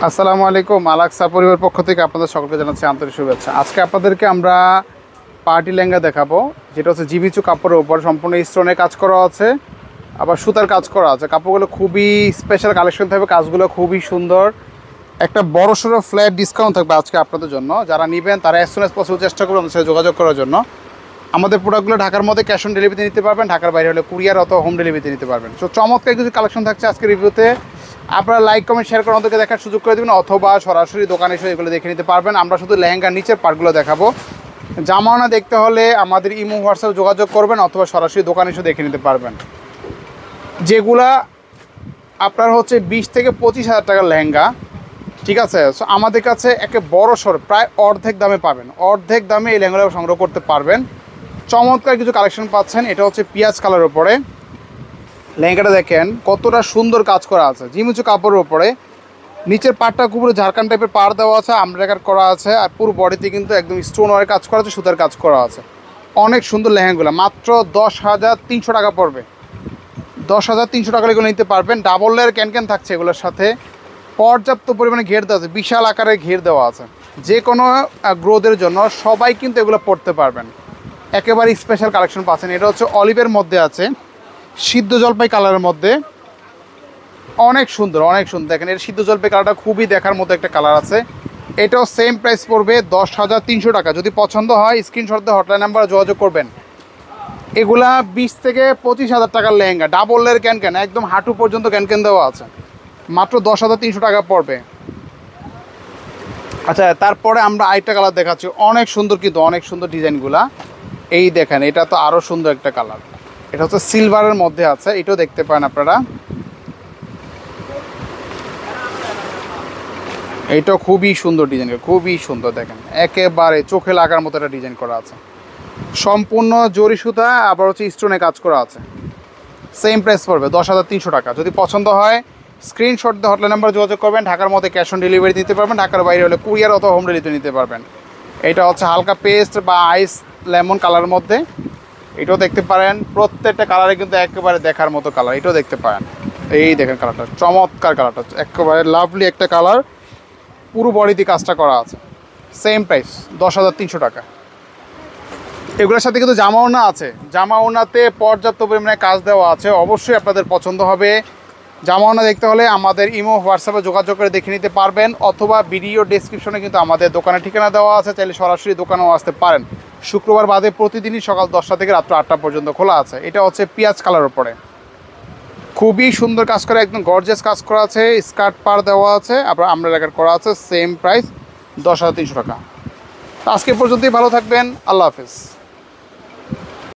আসসালামু আলাইকুম। আলাক্সা পরিবার পক্ষ থেকে আপনাদের সকলকে জানাচ্ছি আন্তরিক শুভেচ্ছা। আজকে আপনাদেরকে আমরা পার্টি লেহেঙ্গা দেখাবো, যেটা হচ্ছে জিমিচু কাপড়ের উপর সম্পূর্ণ স্টোনের কাজ করা আছে, আবার সুতার কাজ করা আছে। কাপড়গুলো খুবই স্পেশাল কালেকশন থাকবে, কাজগুলো খুবই সুন্দর। একটা বড়সড় ফ্ল্যাট ডিসকাউন্ট থাকবে আজকে আপনাদের জন্য। যারা নেবেন তারা অ্যাজ সুন অ্যাজ পসিবল চেষ্টা করুন আমাদের সাথে যোগাযোগ করার জন্য। আমাদের প্রোডাক্টগুলো ঢাকার মধ্যে ক্যাশ অন ডেলিভারিতে নিতে পারবেন, ঢাকার বাইরে হলে কুরিয়ার অথবা হোম ডেলিভারিতে নিতে পারবেন। তো চমৎকার কিছু কালেকশন থাকছে আজকে রিভিউতে। আপনারা লাইক কমেন্ট শেয়ার করে আমাদেরকে দেখার সুযোগ করে দেবেন, অথবা সরাসরি দোকানে এসে এগুলো দেখে নিতে পারবেন। আমরা শুধু লেহেঙ্গার নিচের পার্টগুলো দেখাবো। জামানা দেখতে হলে আমাদের ইমো হোয়াটসঅ্যাপ যোগাযোগ করবেন, অথবা সরাসরি দোকানে এসে দেখে নিতে পারবেন। যেগুলা আপনার হচ্ছে 20 থেকে 25 হাজার টাকার লেহেঙ্গা, ঠিক আছে। সো আমাদের কাছে একে বড় সড় প্রায় অর্ধেক দামে পাবেন, অর্ধেক দামে এই লেহেঙ্গাগুলো সংগ্রহ করতে পারবেন। চমৎকার কিছু কালেকশন পাচ্ছেন। এটা হচ্ছে পিঁয়াজ কালারের উপরে লেহেঙ্গাটা দেখেন কতটা সুন্দর কাজ করা আছে জিমিচু কাপড়ের উপরে। নিচের পাড়টা পুরো ঝাড়খান্ড টাইপের পাড় দেওয়া আছে, আমব্রেকার করা আছে, আর পুরো বডিতে কিন্তু একদম স্টোন ওয়ার কাজ করা আছে, সুতার কাজ করা আছে। অনেক সুন্দর লেহেঙ্গাগুলো মাত্র 10,300 টাকা পড়বে। 10,300 টাকা এগুলো নিতে পারবেন। ডাবল লেয়ার ক্যান থাকছে এগুলোর সাথে, পর্যাপ্ত পরিমাণে ঘের দেওয়া আছে, বিশাল আকারের ঘের দেওয়া আছে। যে কোনো গ্রোথের জন্য সবাই কিন্তু এগুলো পড়তে পারবেন। একেবারে স্পেশাল কালেকশন পাচ্ছেন। এটা হচ্ছে অলিভের মধ্যে আছে, সিদ্ধ জলপাই কালারের মধ্যে, অনেক সুন্দর অনেক সুন্দর। দেখেন এর সিদ্ধ জলপাই কালারটা খুবই দেখার মতো একটা কালার আছে। এটাও সেম প্রাইস পড়বে 10,300 টাকা। যদি পছন্দ হয় স্ক্রিনশট দিয়ে হটলাইন নাম্বারে যোগাযোগ করবেন। এগুলা 20 থেকে 25 হাজার টাকার লেহেঙ্গা, ডাবল লেয়ার ক্যান একদম হাঁটু পর্যন্ত ক্যান দেওয়া আছে, মাত্র 10,300 টাকা পড়বে। আচ্ছা, তারপরে আমরা আরেকটা কালার দেখাচ্ছি, অনেক সুন্দর কিন্তু অনেক সুন্দর ডিজাইনগুলা। এই দেখেন এটা তো আরও সুন্দর একটা কালার, এটা হচ্ছে সিলভারের মধ্যে আছে, এটাও দেখতে পারেন আপনারা। এইটাও খুবই সুন্দর ডিজাইন, খুবই সুন্দর। দেখেন একেবারে চোখে লাগার মতো একটা ডিজাইন করা আছে, সম্পূর্ণ জরি সুতা, আবার হচ্ছে স্টোনে কাজ করা আছে। সেম প্রাইস পড়বে 10,300 টাকা। যদি পছন্দ হয় স্ক্রিনশট দিয়ে হটলাইন নাম্বার যোগাযোগ করবেন। ঢাকার মধ্যে ক্যাশ অন ডেলিভারি দিতে পারবেন, ঢাকার বাইরে হলে কুরিয়ার অথবা হোম ডেলিভারিতে নিতে পারবেন। এটা হচ্ছে হালকা পেস্ট বা আইস লেমন কালারের মধ্যে, এটাও দেখতে পারেন। প্রত্যেকটা কালারে কিন্তু একেবারে দেখার মতো কালার, এটাও দেখতে পারেন। এই দেখেন কালারটা, চমৎকার কালারটা, একেবারে লাভলি একটা কালার, পুরো বডিতে কাজটা করা আছে। সেম প্রাইস 10,300 টাকা। এগুলোর সাথে কিন্তু জামা ওড়না আছে, জামা ওড়নাতে পর্যাপ্ত পরিমাণে কাজ দেওয়া আছে, অবশ্যই আপনাদের পছন্দ হবে। জামা ওড়না দেখতে হলে আমাদের ইমো হোয়াটসঅ্যাপে যোগাযোগ করে দেখে নিতে পারবেন, অথবা ভিডিও ডেসক্রিপশনে কিন্তু আমাদের দোকানের ঠিকানা দেওয়া আছে, চাইলে সরাসরি দোকানেও আসতে পারেন। শুক্রবার বাদে প্রতিদিনই সকাল 10টা থেকে রাত্র 8টা পর্যন্ত খোলা আছে। এটা হচ্ছে পিঁয়াজ কালার উপরে খুবই সুন্দর কাজ করা, একদম গর্জিয়াস কাজ করা আছে, স্কার্ট পার দেওয়া আছে, আবার আমরা রেকর্ড করা আছে। সেম প্রাইস 10,300 টাকা। আজকে পর্যন্তই, ভালো থাকবেন, আল্লাহ হাফেজ।